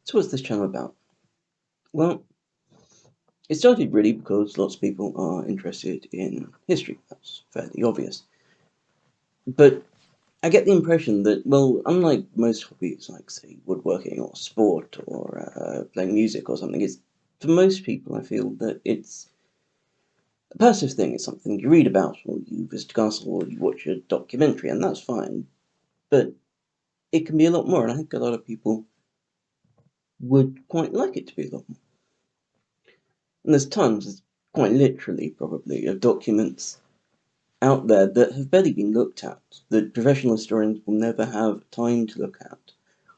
So what's this channel about? Well, it started really because lots of people are interested in history. That's fairly obvious. But I get the impression that, well, unlike most hobbies like, say, woodworking or sport or playing music or something, it's, for most people, I feel that it's a passive thing. It's something you read about, or you visit a castle, or you watch a documentary, and that's fine. But it can be a lot more, and I think a lot of people would quite like it to be a lot more. And there's tons, quite literally probably, of documents out there that have barely been looked at, that professional historians will never have time to look at,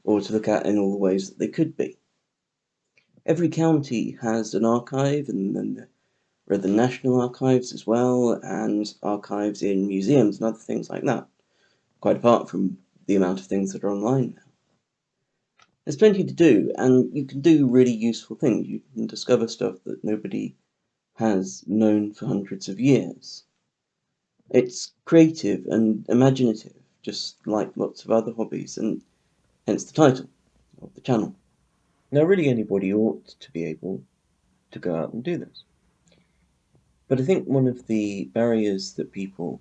or to look at in all the ways that they could be. Every county has an archive, and then there are the national archives as well, and archives in museums and other things like that, quite apart from the amount of things that are online now. There's plenty to do, and you can do really useful things. You can discover stuff that nobody has known for hundreds of years. It's creative and imaginative, just like lots of other hobbies, and hence the title of the channel. Now, really, anybody ought to be able to go out and do this. But I think one of the barriers that people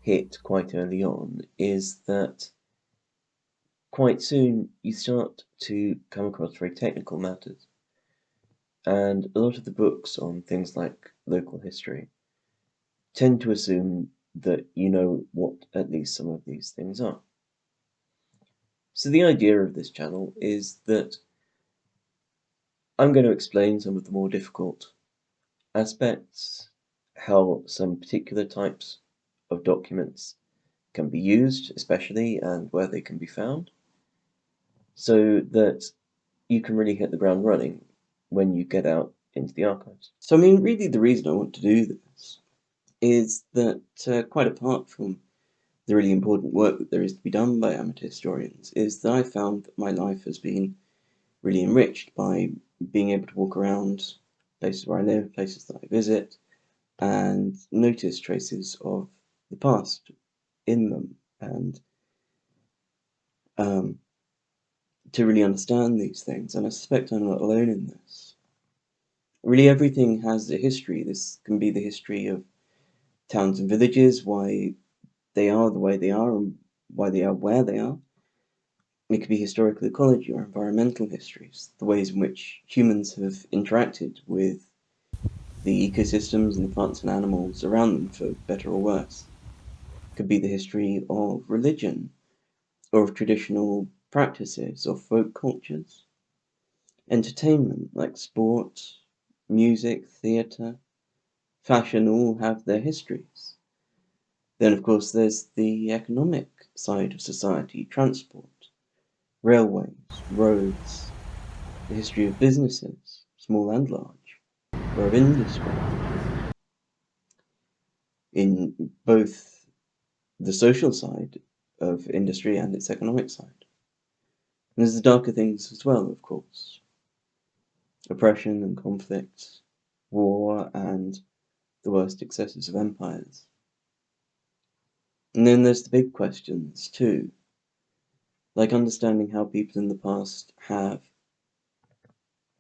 hit quite early on is that quite soon you start to come across very technical matters. And a lot of the books on things like local history tend to assume that you know what at least some of these things are. So the idea of this channel is that I'm going to explain some of the more difficult aspects, how some particular types of documents can be used, especially, and where they can be found, so that you can really hit the ground running when you get out into the archives. So, I mean, really the reason I want to do this is that, quite apart from the really important work that there is to be done by amateur historians, is that I found that my life has been really enriched by being able to walk around places where I live, places that I visit, and notice traces of the past in them, and to really understand these things. And I suspect I'm not alone in this. Really, everything has a history. This can be the history of towns and villages, why they are the way they are, and why they are where they are. It could be historical ecology or environmental histories, the ways in which humans have interacted with the ecosystems and the plants and animals around them, for better or worse. It could be the history of religion, or of traditional practices or folk cultures. Entertainment, like sport, music, theatre, fashion, all have their histories. Then, of course, there's the economic side of society: transport, railways, roads, the history of businesses, small and large, or of industry, in both the social side of industry and its economic side. And there's the darker things as well, of course: oppression and conflict, war, and the worst excesses of empires. And then there's the big questions too, like understanding how people in the past have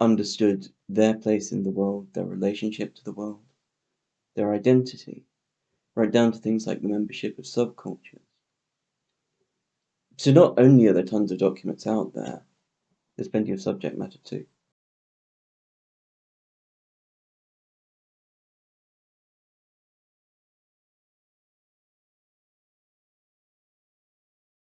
understood their place in the world, their relationship to the world, their identity, right down to things like the membership of subcultures. So not only are there tons of documents out there, there's plenty of subject matter too.